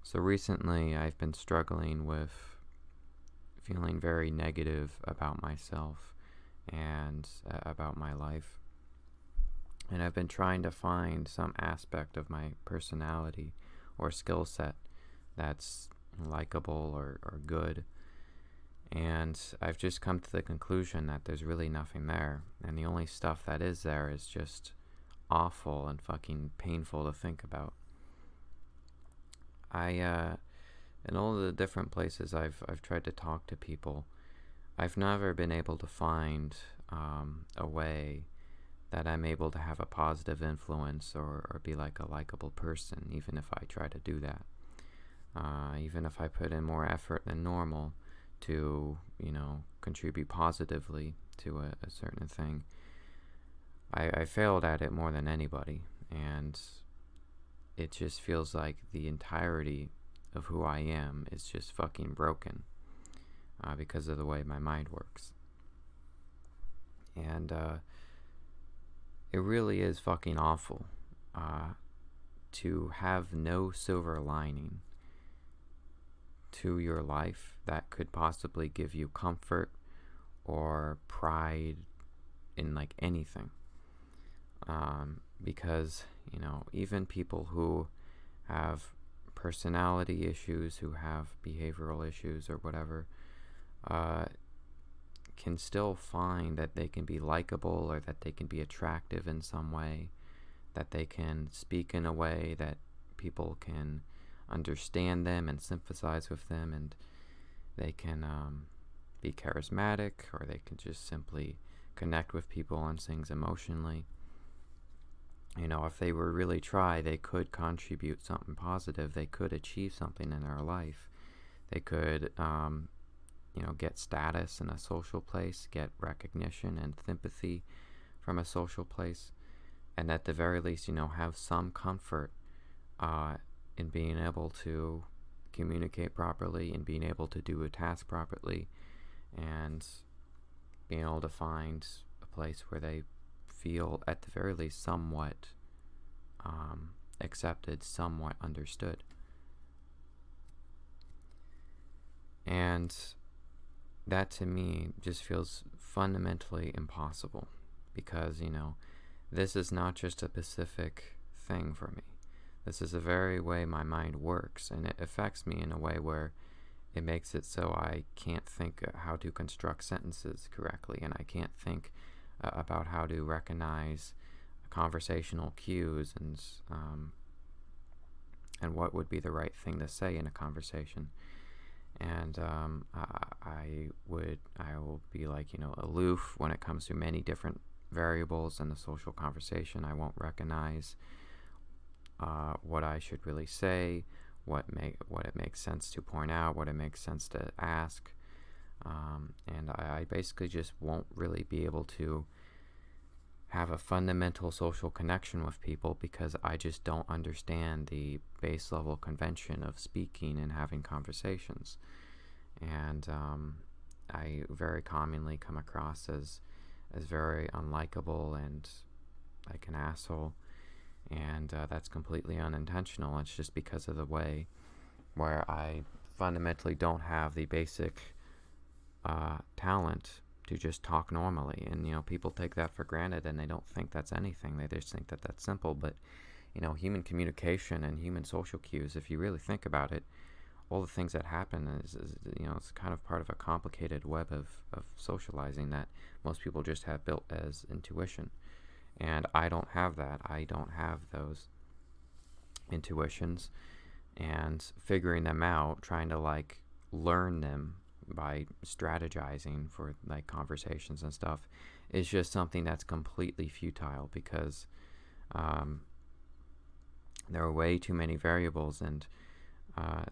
So recently I've been struggling with feeling very negative about myself and about my life. And I've been trying to find some aspect of my personality or skill set that's likable or good. And I've just come to the conclusion that there's really nothing there. And the only stuff that is there is just awful and fucking painful to think about. In all the different places I've tried to talk to people, I've never been able to find a way that I'm able to have a positive influence or be like a likable person, even if I try to do that. Even if I put in more effort than normal to, contribute positively to a certain thing, I failed at it more than anybody, and it just feels like the entirety of who I am is just fucking broken because of the way my mind works. And it really is fucking awful to have no silver lining to your life that could possibly give you comfort or pride in like anything. Because, even people who have personality issues, who have behavioral issues or whatever, can still find that they can be likable or that they can be attractive in some way, that they can speak in a way that people can understand them and sympathize with them, and they can be charismatic, or they can just simply connect with people on things emotionally. If they were really try, they could contribute something positive. They could achieve something in their life. They could, get status in a social place, get recognition and sympathy from a social place, and at the very least, have some comfort in being able to communicate properly and being able to do a task properly, and being able to find a place where they feel at the very least somewhat accepted, somewhat understood. And that to me just feels fundamentally impossible because, this is not just a specific thing for me. This is a very way my mind works, and it affects me in a way where it makes it so I can't think how to construct sentences correctly, and I can't think about how to recognize conversational cues and what would be the right thing to say in a conversation. And I will be like, aloof when it comes to many different variables in the social conversation. I won't recognize what I should really say, what it makes sense to point out, what it makes sense to ask. And I basically just won't really be able to have a fundamental social connection with people because I just don't understand the base level convention of speaking and having conversations. And I very commonly come across as very unlikable and like an asshole. And that's completely unintentional. It's just because of the way where I fundamentally don't have the basic talent to just talk normally. And, people take that for granted and they don't think that's anything. They just think that that's simple. But, human communication and human social cues, if you really think about it, all the things that happen is it's kind of part of a complicated web of socializing that most people just have built as intuition. And I don't have that. I don't have those intuitions, and figuring them out, trying to learn them by strategizing for conversations and stuff is just something that's completely futile because there are way too many variables, and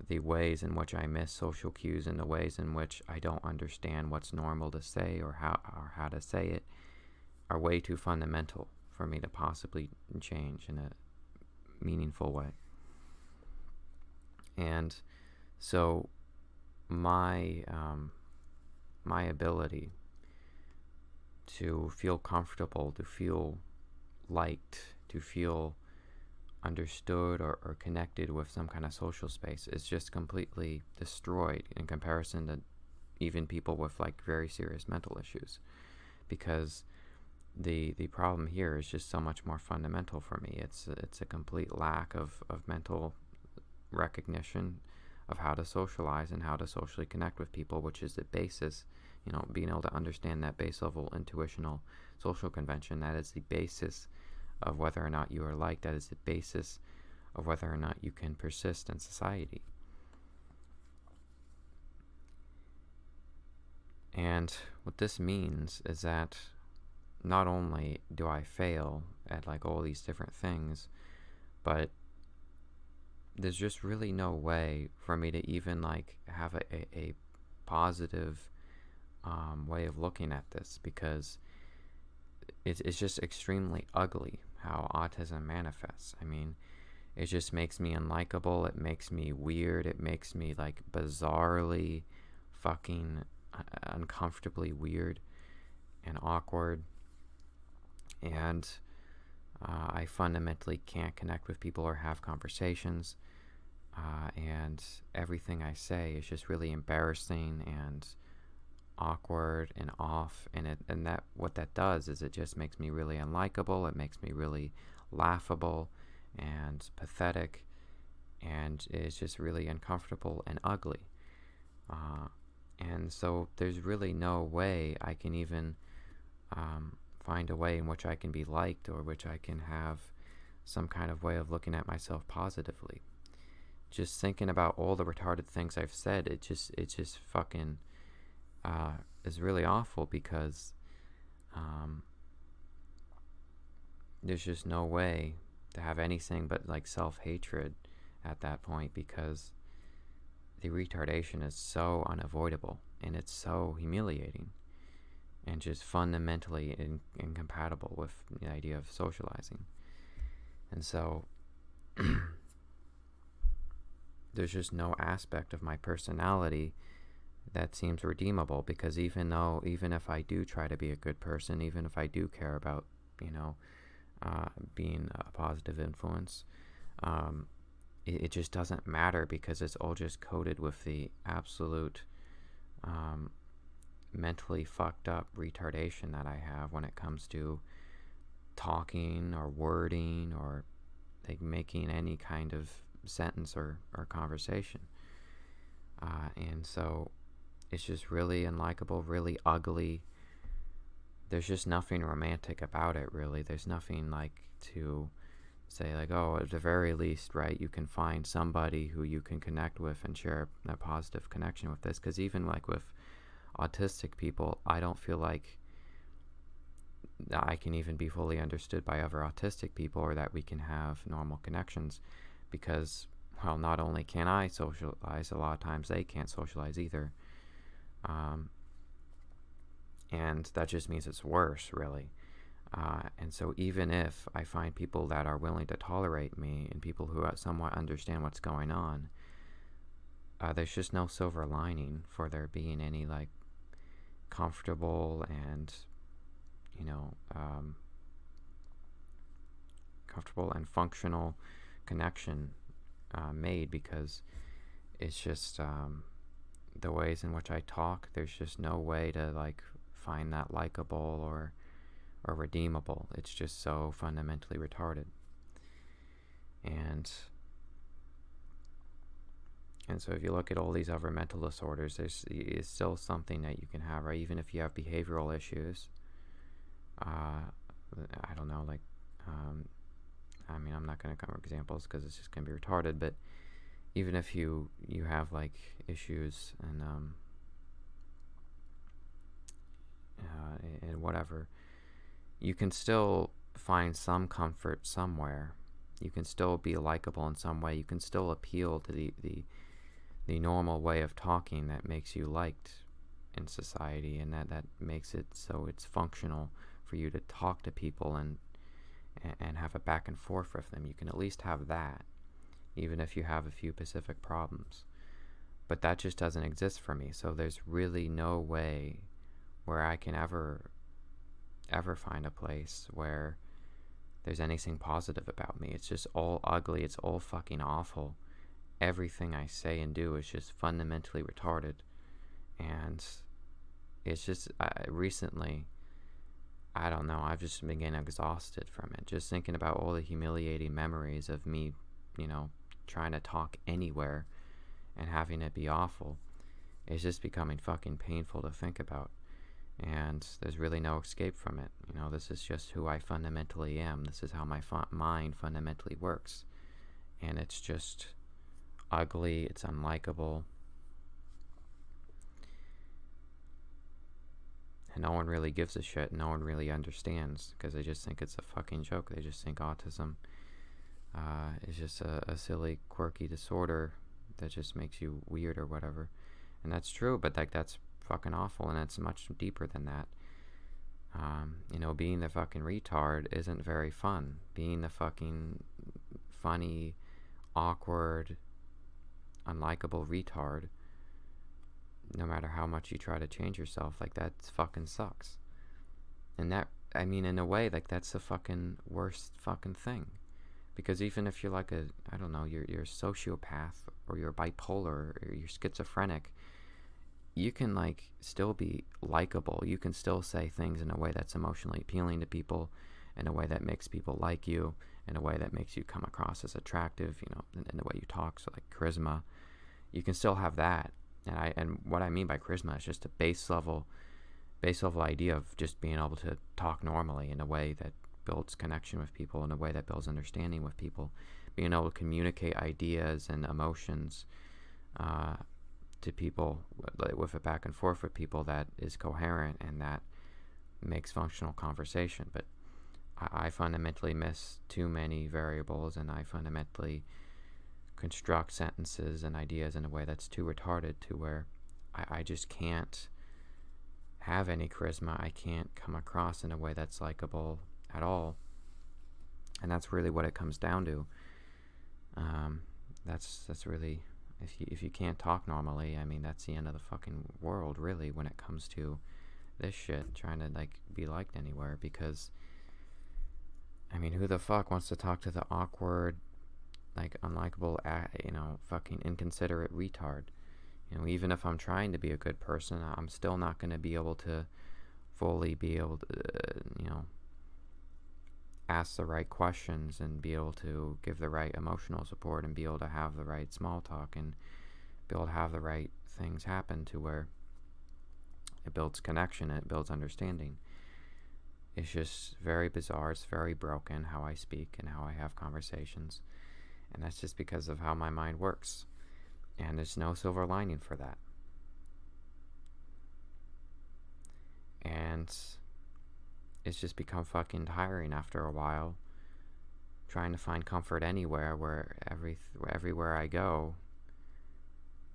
the ways in which I miss social cues and the ways in which I don't understand what's normal to say or how to say it are way too fundamental for me to possibly change in a meaningful way. And so my ability to feel comfortable, to feel liked, to feel understood or connected with some kind of social space is just completely destroyed in comparison to even people with like very serious mental issues, because the problem here is just so much more fundamental for me. It's a complete lack of mental recognition of how to socialize and how to socially connect with people, which is the basis, being able to understand that base level intuitional social convention. That is the basis of whether or not you are liked. That is the basis of whether or not you can persist in society. And what this means is that not only do I fail at like all these different things, but there's just really no way for me to even like have a positive way of looking at this, because it's just extremely ugly how autism manifests. I mean, it just makes me unlikable. It makes me weird. It makes me like bizarrely fucking uncomfortably weird and awkward. And I fundamentally can't connect with people or have conversations. And everything I say is just really embarrassing and awkward and off, and that what that does is it just makes me really unlikable. It makes me really laughable and pathetic, and it's just really uncomfortable and ugly. And so there's really no way I can even find a way in which I can be liked, or which I can have some kind of way of looking at myself positively. Just thinking about all the retarded things I've said, it just fucking is really awful, because there's just no way to have anything but like self-hatred at that point, because the retardation is so unavoidable and it's so humiliating and just fundamentally incompatible with the idea of socializing. And so there's just no aspect of my personality that seems redeemable, because even if I do try to be a good person, even if I do care about, being a positive influence, it just doesn't matter, because it's all just coated with the absolute mentally fucked up retardation that I have when it comes to talking or wording or like making any kind of sentence or conversation. And so it's just really unlikable, really ugly. There's just nothing romantic about it, really. There's nothing like to say like, oh, at the very least, right, you can find somebody who you can connect with and share a positive connection with this. Because even like with autistic people, I don't feel like I can even be fully understood by other autistic people, or that we can have normal connections, because, well, not only can I socialize, a lot of times they can't socialize either. And that just means it's worse, really. And so even if I find people that are willing to tolerate me and people who somewhat understand what's going on, there's just no silver lining for there being any like comfortable and comfortable and functional connection made, because it's just the ways in which I talk, there's just no way to like find that likable or redeemable. It's just so fundamentally retarded. And so if you look at all these other mental disorders, there's still something that you can have, right? Even if you have behavioral issues, I don't know, like, I mean, I'm not going to cover examples because it's just going to be retarded, but even if you have like issues and whatever, you can still find some comfort somewhere. You can still be likable in some way. You can still appeal to the normal way of talking that makes you liked in society, and that makes it so it's functional for you to talk to people and have a back and forth with them. You can at least have that, even if you have a few specific problems. But that just doesn't exist for me. So there's really no way where I can ever find a place where there's anything positive about me. It's just all ugly. It's all fucking awful. Everything I say and do is just fundamentally retarded. And it's just, recently, I don't know, I've just been getting exhausted from it. Just thinking about all the humiliating memories of me, trying to talk anywhere and having it be awful. It's just becoming fucking painful to think about. And there's really no escape from it. This is just who I fundamentally am. This is how my mind fundamentally works. And it's just ugly. It's unlikable. And no one really gives a shit. No one really understands, because they just think it's a fucking joke. They just think autism is just a silly, quirky disorder that just makes you weird or whatever. And that's true, but that's fucking awful, and it's much deeper than that. Being the fucking retard isn't very fun. Being the fucking funny, awkward, unlikable retard, no matter how much you try to change yourself, that fucking sucks. And that, in a way, that's the fucking worst fucking thing. Because even if you're you're a sociopath, or you're bipolar, or you're schizophrenic, you can still be likable. You can still say things in a way that's emotionally appealing to people, in a way that makes people like you, in a way that makes you come across as attractive, in the way you talk, so charisma. You can still have that. And what I mean by charisma is just a base level idea of just being able to talk normally in a way that builds connection with people, in a way that builds understanding with people, being able to communicate ideas and emotions to people, with a back and forth with people that is coherent and that makes functional conversation. But I fundamentally miss too many variables, and I fundamentally construct sentences and ideas in a way that's too retarded, to where I just can't have any charisma. I can't come across in a way that's likable at all. And that's really what it comes down to. That's really, if you can't talk normally, that's the end of the fucking world, really, when it comes to this shit, trying to be liked anywhere. Because who the fuck wants to talk to the awkward, unlikable, fucking inconsiderate retard? Even if I'm trying to be a good person, I'm still not going to be able to fully be able to, ask the right questions, and be able to give the right emotional support, and be able to have the right small talk, and be able to have the right things happen, to where it builds connection and it builds understanding. It's just very bizarre. It's very broken how I speak and how I have conversations. And that's just because of how my mind works. And there's no silver lining for that. And it's just become fucking tiring after a while, trying to find comfort anywhere, where everywhere I go,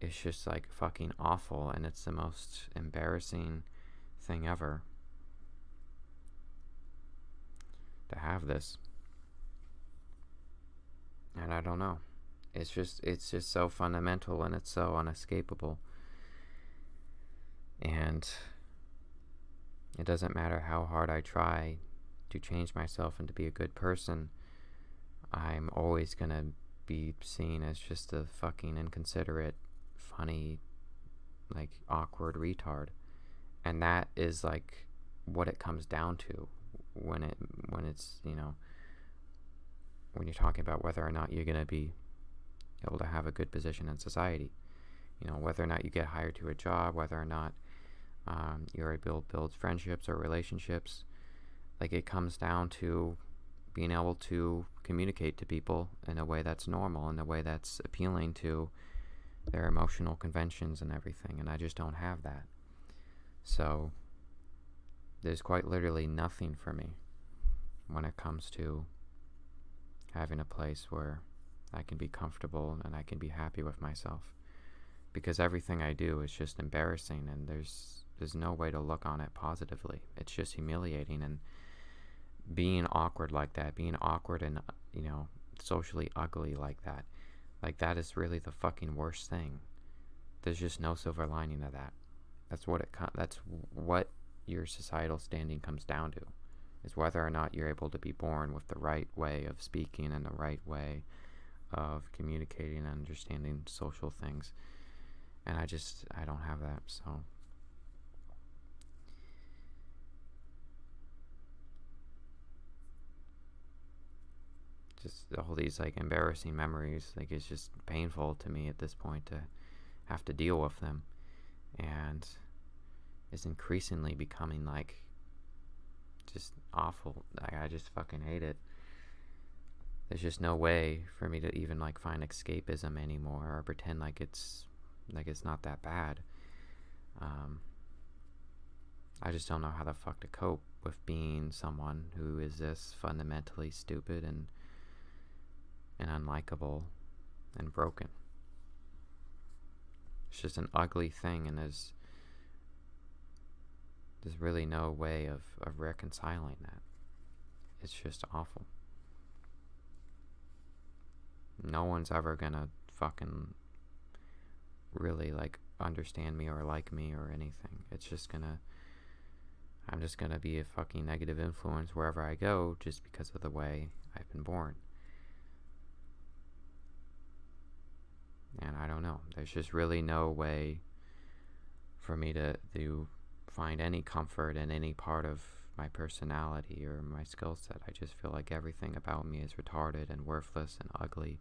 it's just fucking awful, and it's the most embarrassing thing ever to have this. And I don't know. It's just so fundamental, and it's so unescapable. And it doesn't matter how hard I try to change myself and to be a good person, I'm always gonna be seen as just a fucking inconsiderate, funny, awkward retard. And that is what it comes down to when it's when you're talking about whether or not you're gonna be able to have a good position in society. Whether or not you get hired to a job, whether or not you're able to build friendships or relationships. It comes down to being able to communicate to people in a way that's normal, in a way that's appealing to their emotional conventions and everything. And I just don't have that. So there's quite literally nothing for me when it comes to having a place where I can be comfortable and I can be happy with myself. Because everything I do is just embarrassing, and there's no way to look on it positively. It's just humiliating. And being awkward like that, being awkward and socially ugly like that is really the fucking worst thing. There's just no silver lining to that. That's what your societal standing comes down to. is whether or not you're able to be born with the right way of speaking and the right way of communicating and understanding social things. And I don't have that, so just all these like embarrassing memories, like it's just painful to me at this point to have to deal with them, and it's increasingly becoming like just awful. I just fucking hate it. There's just no way for me to even like find escapism anymore or pretend like it's not that bad. I just don't know how the fuck to cope with being someone who is this fundamentally stupid and unlikable and broken. It's just an ugly thing, and there's really no way of reconciling that. It's just awful. No one's ever gonna fucking really like understand me or like me or anything. I'm just gonna be a fucking negative influence wherever I go just because of the way I've been born. And I don't know. There's just really no way for me to find any comfort in any part of my personality or my skill set. I just feel like everything about me is retarded and worthless and ugly,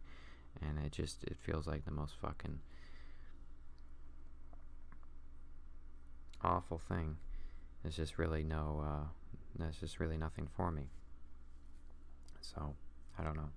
and it feels like the most fucking awful thing. There's just really nothing for me. So, I don't know.